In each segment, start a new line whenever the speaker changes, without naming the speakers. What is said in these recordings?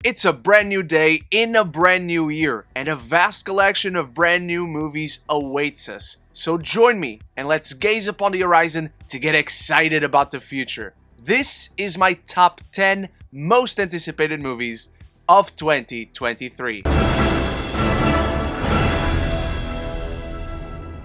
It's a brand new day in a brand new year, and a vast collection of brand new movies awaits us. So join me and let's gaze upon the horizon to get excited about the future. This is my top 10 most anticipated movies of 2023.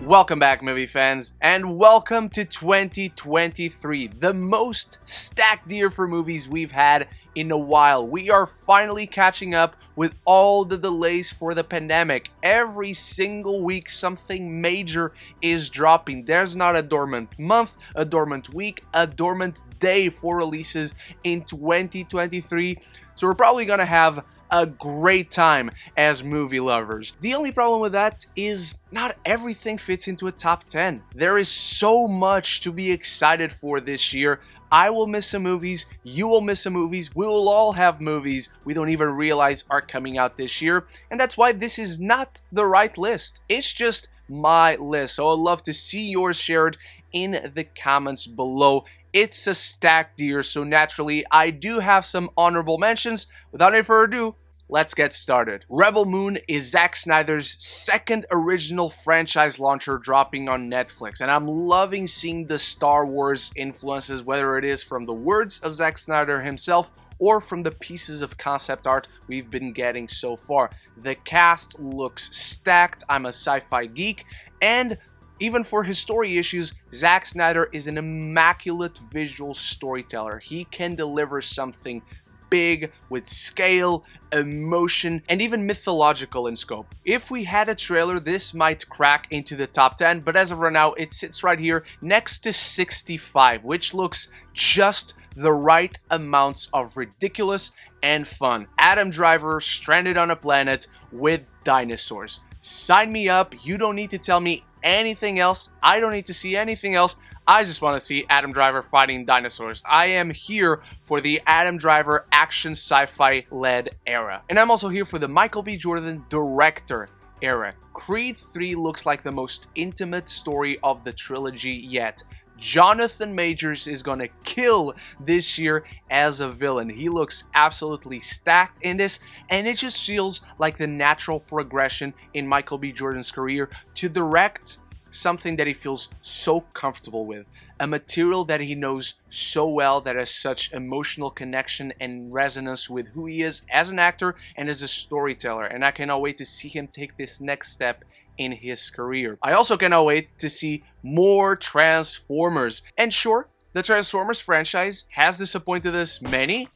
Welcome back, movie fans, and welcome to 2023, the most stacked year for movies we've had in a while. We are finally catching up with all the delays for the pandemic. Every single week, something major is dropping. There's not a dormant month, a dormant week, a dormant day for releases in 2023. So we're probably gonna have a great time as movie lovers. The only problem with that is not everything fits into a top 10. There is so much to be excited for this year. I will miss some movies, you will miss some movies, we will all have movies we don't even realize are coming out this year, and that's why this is not the right list. It's just my list, so I'd love to see yours shared in the comments below. It's a stacked year, so naturally I do have some honorable mentions. Without any further ado, let's get started. Rebel Moon is Zack Snyder's second original franchise launcher dropping on Netflix, and I'm loving seeing the Star Wars influences, whether it is from the words of Zack Snyder himself or from the pieces of concept art we've been getting so far. The cast looks stacked, I'm a sci-fi geek, and even for his story issues, Zack Snyder is an immaculate visual storyteller. He can deliver something big with scale, emotion, and even mythological in scope. If we had a trailer, this might crack into the top 10, but as of right now, it sits right here next to 65, which looks just the right amounts of ridiculous and fun. Adam Driver stranded on a planet with dinosaurs. Sign me up. You don't need to tell me anything else. I don't need to see anything else. I just want to see Adam Driver fighting dinosaurs. I am here for the Adam Driver action sci-fi led era. And I'm also here for the Michael B. Jordan director era. Creed 3 looks like the most intimate story of the trilogy yet. Jonathan Majors is gonna kill this year as a villain. He looks absolutely stacked in this, and it just feels like the natural progression in Michael B. Jordan's career to direct something that he feels so comfortable with, a material that he knows so well, that has such emotional connection and resonance with who he is as an actor and as a storyteller, and I cannot wait to see him take this next step in his career. I also cannot wait to see more Transformers. And sure, the Transformers franchise has disappointed us many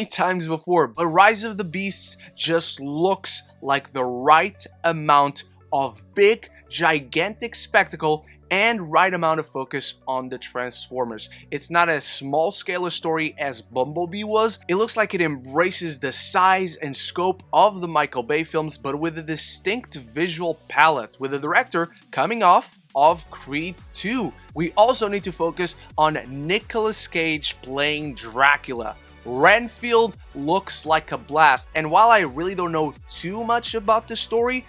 times before, but Rise of the Beasts just looks like the right amount of big, gigantic spectacle and right amount of focus on the Transformers. It's not as small scale a story as Bumblebee was. It looks like it embraces the size and scope of the Michael Bay films, but with a distinct visual palette, with the director coming off of Creed 2. We also need to focus on Nicolas Cage playing Dracula. Renfield looks like a blast, and while I really don't know too much about the story,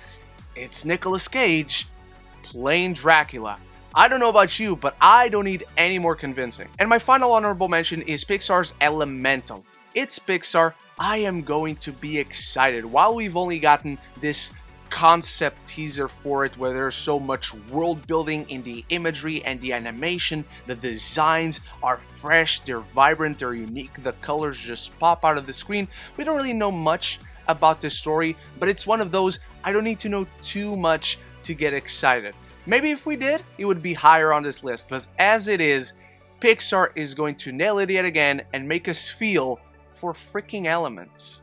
it's Nicolas Cage playing Dracula. I don't know about you, but I don't need any more convincing. And my final honorable mention is Pixar's Elemental. It's Pixar. I am going to be excited. While we've only gotten this concept teaser for it where there's so much world building in the imagery and the animation, the designs are fresh, they're vibrant, they're unique, the colors just pop out of the screen. We don't really know much about this story, but it's one of those I don't need to know too much to get excited. Maybe if we did, it would be higher on this list, but as it is, Pixar is going to nail it yet again and make us feel for freaking elements.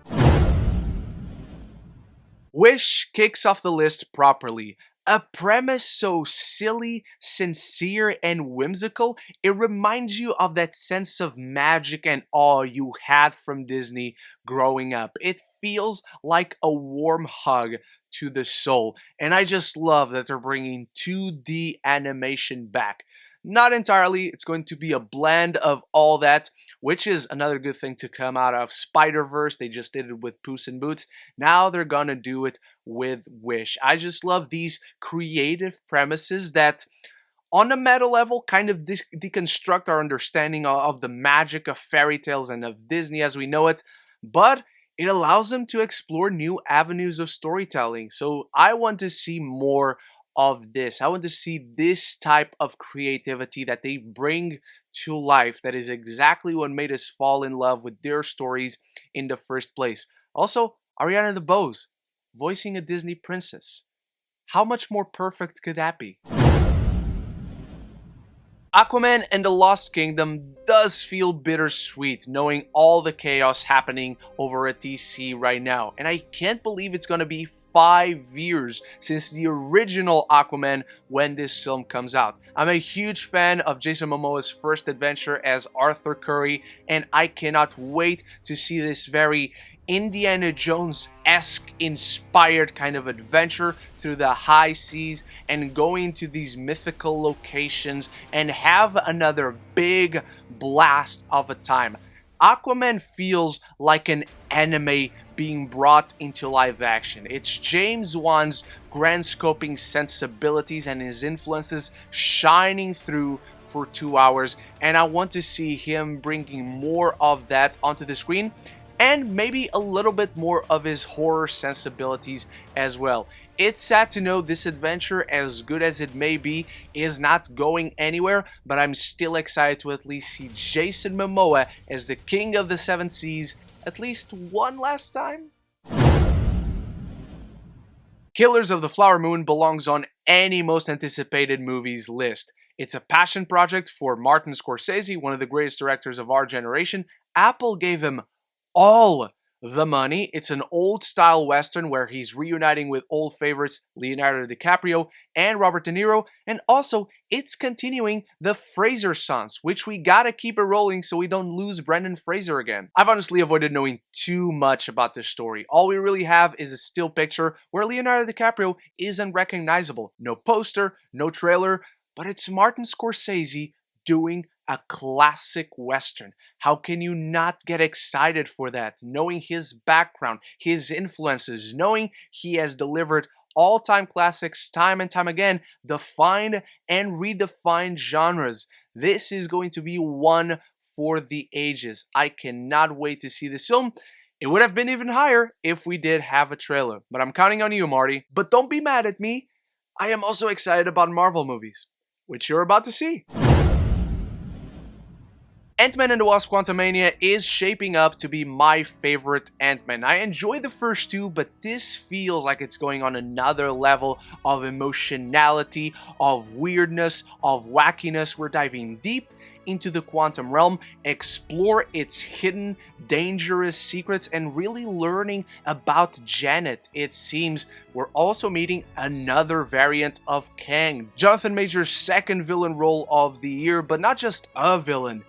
Wish kicks off the list properly. A premise so silly, sincere, and whimsical, it reminds you of that sense of magic and awe you had from Disney growing up. It feels like a warm hug to the soul, and I just love that they're bringing 2D animation back. Not entirely, it's going to be a blend of all that, which is another good thing to come out of SpiderVerse. They just did it with Puss in Boots. Now they're gonna do it with Wish. I just love these creative premises that on a meta level, kind of deconstruct our understanding of the magic of fairy tales and of Disney as we know it, but it allows them to explore new avenues of storytelling. So I want to see more of this. I want to see this type of creativity that they bring to life. That is exactly what made us fall in love with their stories in the first place. Also, Ariana DeBose voicing a Disney princess. How much more perfect could that be? Aquaman and the Lost Kingdom does feel bittersweet knowing all the chaos happening over at DC right now. And I can't believe it's gonna be 5 years since the original Aquaman when this film comes out. I'm a huge fan of Jason Momoa's first adventure as Arthur Curry, and I cannot wait to see this very Indiana Jones-esque inspired kind of adventure through the high seas and going to these mythical locations and have another big blast of a time. Aquaman feels like an anime being brought into live action. It's James Wan's grand scoping sensibilities and his influences shining through for 2 hours, and I want to see him bringing more of that onto the screen and maybe a little bit more of his horror sensibilities as well. It's sad to know this adventure, as good as it may be, is not going anywhere, but I'm still excited to at least see Jason Momoa as the King of the Seven Seas at least one last time. Killers of the Flower Moon belongs on any most anticipated movies list. It's a passion project for Martin Scorsese, one of the greatest directors of our generation. Apple gave him all the money. It's an old style western where he's reuniting with old favorites Leonardo DiCaprio and Robert De Niro, and also it's continuing the Fraser sons, which we gotta keep it rolling so we don't lose Brendan Fraser again. I've honestly avoided knowing too much about this story. All we really have is a still picture where Leonardo DiCaprio is unrecognizable. No poster, no trailer, but it's Martin Scorsese doing a classic western. How can you not get excited for that? Knowing his background, his influences, knowing he has delivered all-time classics time and time again, defined and redefined genres. This is going to be one for the ages. I cannot wait to see this film. It would have been even higher if we did have a trailer, but I'm counting on you, Marty. But don't be mad at me. I am also excited about Marvel movies, which you're about to see. Ant-Man and the Wasp: Quantumania is shaping up to be my favorite Ant-Man. I enjoyed the first two, but this feels like it's going on another level of emotionality, of weirdness, of wackiness. We're diving deep into the quantum realm, explore its hidden, dangerous secrets, and really learning about Janet. It seems we're also meeting another variant of Kang. Jonathan Major's second villain role of the year, but not just a villain,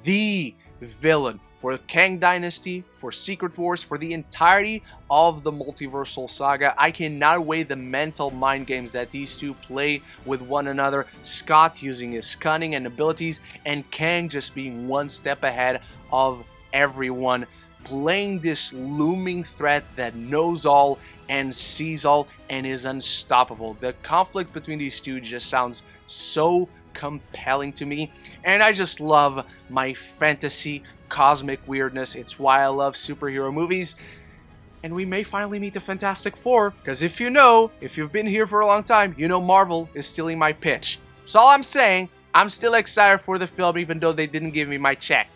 the villain for the Kang Dynasty, for Secret Wars, for the entirety of the multiversal saga. I cannot wait the mental mind games that these two play with one another. Scott using his cunning and abilities, and Kang just being one step ahead of everyone, playing this looming threat that knows all and sees all and is unstoppable. The conflict between these two just sounds so compelling to me, and I just love my fantasy cosmic weirdness. It's why I love superhero movies, and we may finally meet the Fantastic Four, because if you've been here for a long time, you know Marvel is stealing my pitch. So all I'm saying, I'm still excited for the film even though they didn't give me my check.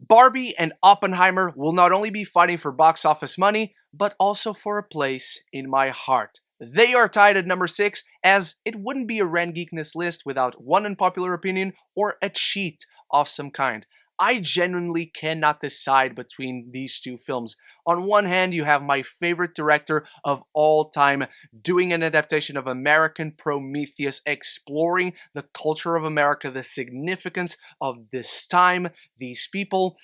Barbie and Oppenheimer will not only be fighting for box office money, but also for a place in my heart. They are tied at number 6, as it wouldn't be a Ren Geekness list without one unpopular opinion or a cheat of some kind. I genuinely cannot decide between these two films. On one hand, you have my favorite director of all time doing an adaptation of American Prometheus, exploring the culture of America, the significance of this time, these people,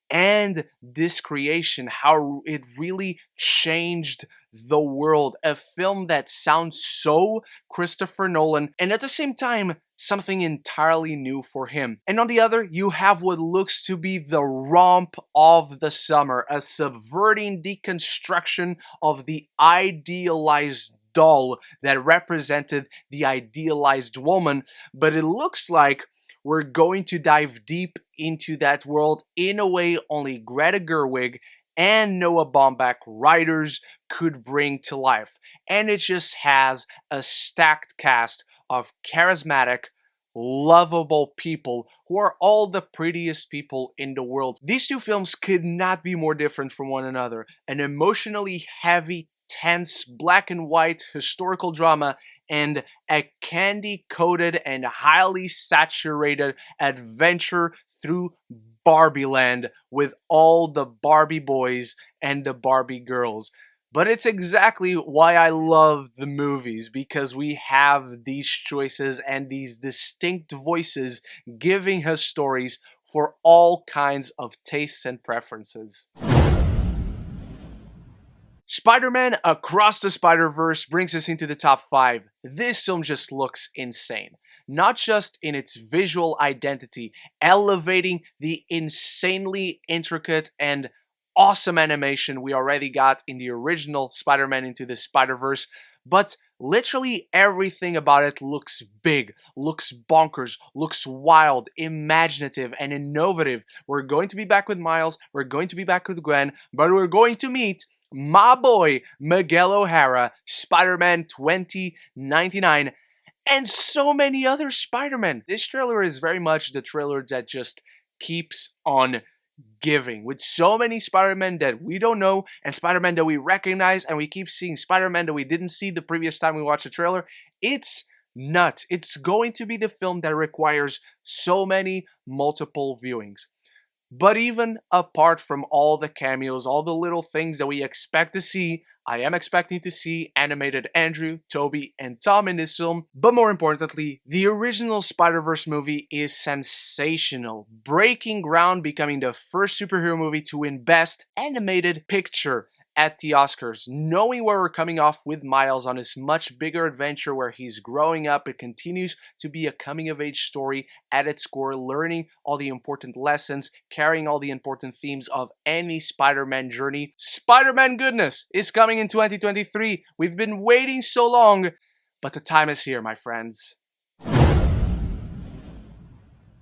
and this creation, how it really changed the world. A film that sounds so Christopher Nolan, and at the same time, something entirely new for him. And on the other, you have what looks to be the romp of the summer, a subverting deconstruction of the idealized doll that represented the idealized woman, but it looks like we're going to dive deep into that world in a way only Greta Gerwig and Noah Baumbach writers could bring to life. And it just has a stacked cast of charismatic, lovable people who are all the prettiest people in the world. These two films could not be more different from one another. An emotionally heavy, tense, black and white historical drama and a candy-coated and highly saturated adventure through Barbie Land with all the Barbie boys and the Barbie girls. But it's exactly why I love the movies, because we have these choices and these distinct voices giving us stories for all kinds of tastes and preferences. Spider-Man Across the Spider-Verse brings us into the top 5. This film just looks insane. Not just in its visual identity, elevating the insanely intricate and awesome animation we already got in the original Spider-Man Into the Spider-Verse, but literally everything about it looks big, looks bonkers, looks wild, imaginative, and innovative. We're going to be back with Miles, we're going to be back with Gwen, but we're going to meet my boy Miguel O'Hara, Spider-Man 2099, and so many other Spider-Men. This trailer is very much the trailer that just keeps on giving, with so many Spider-Man that we don't know and Spider-Man that we recognize, and we keep seeing Spider-Man that we didn't see the previous time we watched the trailer. It's nuts. It's going to be the film that requires so many multiple viewings. But even apart from all the cameos, all the little things that we expect to see, I am expecting to see animated Andrew, Toby, and Tom in this film. But more importantly, the original Spider-Verse movie is sensational, breaking ground, becoming the first superhero movie to win Best Animated Picture at the Oscars. Knowing where we're coming off with Miles on his much bigger adventure where he's growing up, it continues to be a coming-of-age story at its core, learning all the important lessons, carrying all the important themes of any Spider-Man journey. Spider-Man goodness is coming in 2023. We've been waiting so long, but the time is here, my friends.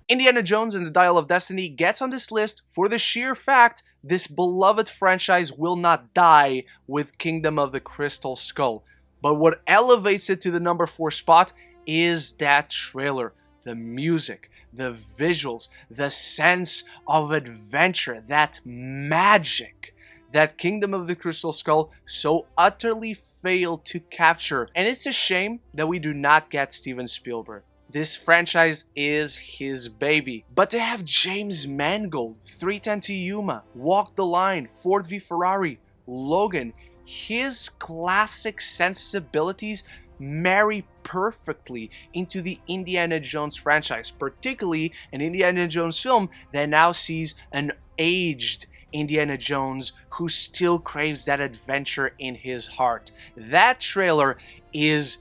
Indiana Jones and the Dial of Destiny gets on this list for the sheer fact this beloved franchise will not die with Kingdom of the Crystal Skull. But what elevates it to the number 4 spot is that trailer, the music, the visuals, the sense of adventure, that magic that Kingdom of the Crystal Skull so utterly failed to capture. And it's a shame that we do not get Steven Spielberg. This franchise is his baby. But to have James Mangold, 310 to Yuma, Walk the Line, Ford v Ferrari, Logan, his classic sensibilities marry perfectly into the Indiana Jones franchise, particularly an Indiana Jones film that now sees an aged Indiana Jones who still craves that adventure in his heart. That trailer is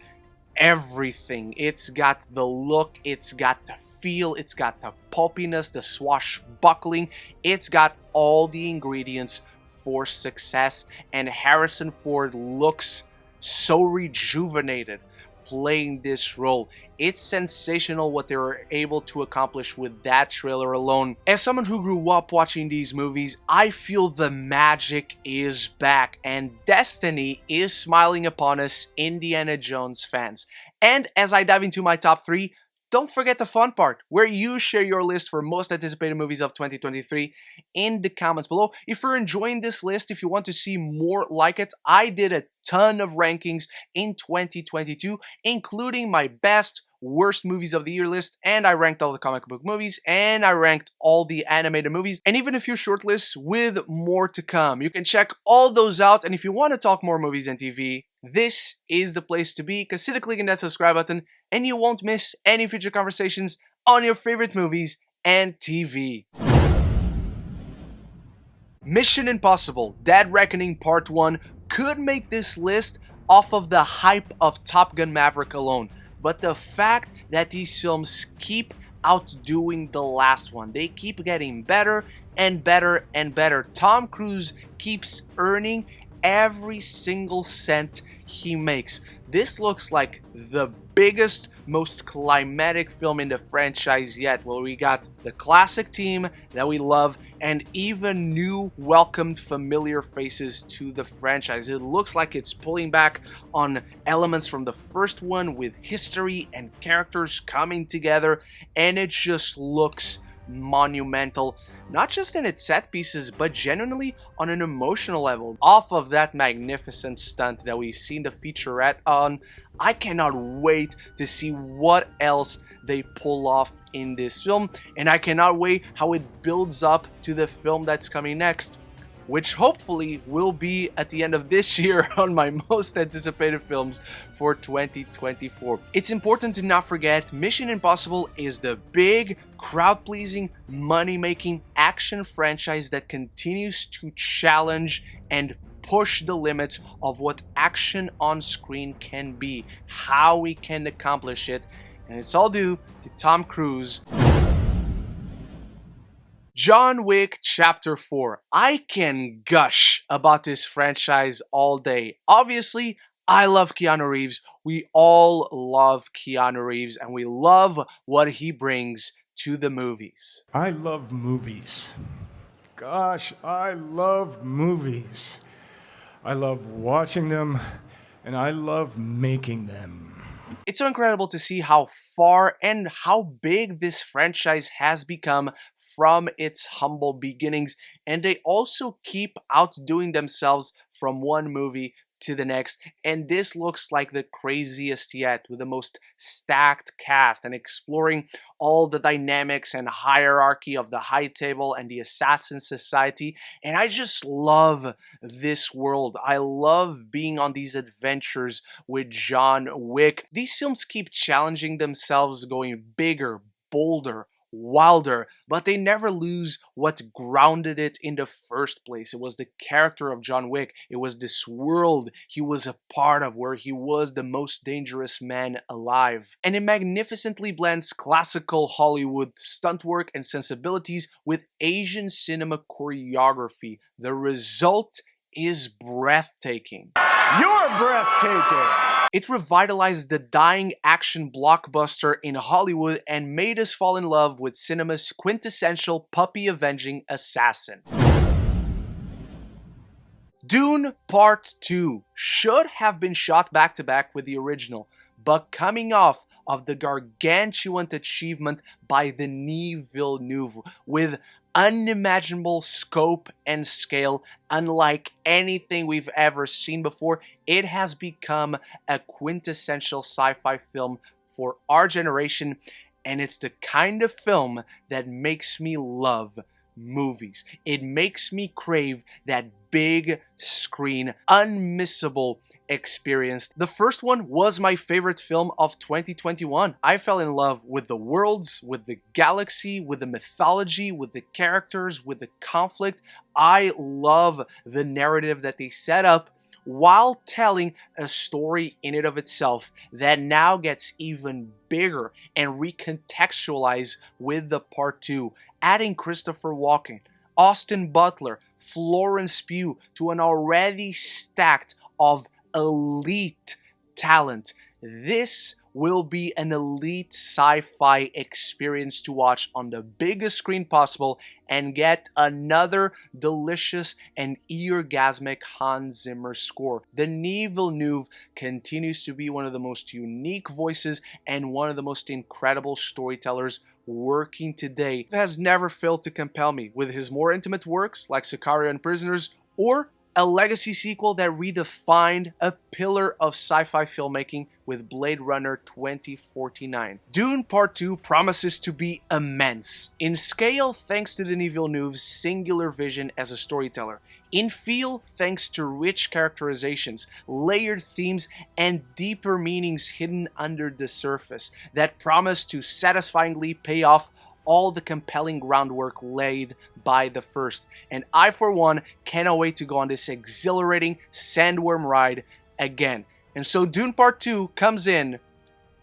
everything. It's got the look, it's got the feel, it's got the pulpiness, the swashbuckling, it's got all the ingredients for success, and Harrison Ford looks so rejuvenated playing this role. It's sensational what they were able to accomplish with that trailer alone. As someone who grew up watching these movies, I feel the magic is back and destiny is smiling upon us Indiana Jones fans. And as I dive into my top 3, don't forget the fun part, where you share your list for most anticipated movies of 2023 in the comments below. If you're enjoying this list, if you want to see more like it, I did a ton of rankings in 2022, including my best, worst movies of the year list, and I ranked all the comic book movies, and I ranked all the animated movies, and even a few short lists with more to come. You can check all those out, and if you want to talk more movies and TV, this is the place to be. Consider clicking that subscribe button, and you won't miss any future conversations on your favorite movies and TV. Mission Impossible: Dead Reckoning Part 1 could make this list off of the hype of Top Gun Maverick alone. But the fact that these films keep outdoing the last one, they keep getting better and better and better. Tom Cruise keeps earning every single cent he makes. this looks like the biggest, most climatic film in the franchise yet, where we got the classic team that we love and even new welcomed familiar faces to the franchise. It looks like it's pulling back on elements from the first one with history and characters coming together, and it just looks monumental, not just in its set pieces, but genuinely on an emotional level. Off of that magnificent stunt that we've seen the featurette on, I cannot wait to see what else they pull off in this film, and I cannot wait how it builds up to the film that's coming next, which hopefully will be at the end of this year on my most anticipated films for 2024. It's important to not forget, Mission Impossible is the big, crowd-pleasing, money-making action franchise that continues to challenge and push the limits of what action on screen can be, how we can accomplish it, and it's all due to Tom Cruise. John Wick Chapter 4. I can gush about this franchise all day. Obviously, I love Keanu Reeves. We all love Keanu Reeves, and we love what he brings to the movies.
I love movies. Gosh, I love movies. I love watching them, and I love making them.
It's so incredible to see how far and how big this franchise has become from its humble beginnings, and they also keep outdoing themselves from one movie to the next, and this looks like the craziest yet, with the most stacked cast and exploring all the dynamics and hierarchy of the High Table and the Assassin Society, and I just love this world. I love being on these adventures with John Wick. These films keep challenging themselves, going bigger, bolder, wilder, but they never lose what grounded it in the first place. It was the character of John Wick. It was this world he was a part of, where he was the most dangerous man alive. And it magnificently blends classical Hollywood stunt work and sensibilities with Asian cinema choreography. The result is breathtaking.
You're breathtaking!
It revitalized the dying action blockbuster in Hollywood and made us fall in love with cinema's quintessential puppy-avenging assassin. Dune Part 2 should have been shot back-to-back with the original, but coming off of the gargantuan achievement by Denis Villeneuve with unimaginable scope and scale, unlike anything we've ever seen before, it has become a quintessential sci-fi film for our generation, and it's the kind of film that makes me love movies. It makes me crave that big screen, unmissable experience. The first one was my favorite film of 2021. I fell in love with the worlds, with the galaxy, with the mythology, with the characters, with the conflict. I love the narrative that they set up while telling a story in and of itself that now gets even bigger and recontextualized with the part 2, adding Christopher Walken, Austin Butler, Florence Pugh to an already stacked of elite talent. This will be an elite sci-fi experience to watch on the biggest screen possible and get another delicious and eargasmic Hans Zimmer score. Denis Villeneuve continues to be one of the most unique voices and one of the most incredible storytellers working today. He has never failed to compel me with his more intimate works like Sicario and Prisoners, or a legacy sequel that redefined a pillar of sci-fi filmmaking with Blade Runner 2049. Dune Part 2 promises to be immense in scale thanks to Denis Villeneuve's singular vision as a storyteller, in feel thanks to rich characterizations, layered themes, and deeper meanings hidden under the surface that promise to satisfyingly pay off all the compelling groundwork laid by the first. And I, for one, cannot wait to go on this exhilarating sandworm ride again. And so Dune Part 2 comes in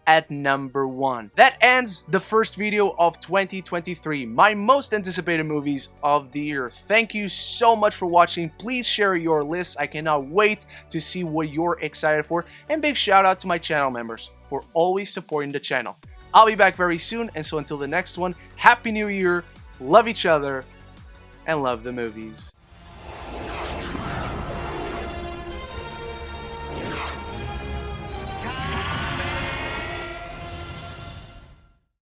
at number 1. That ends the first video of 2023, my most anticipated movies of the year. Thank you so much for watching. Please share your list. I cannot wait to see what you're excited for. And big shout out to my channel members for always supporting the channel. I'll be back very soon, and so until the next one, Happy New Year, love each other, and love the movies.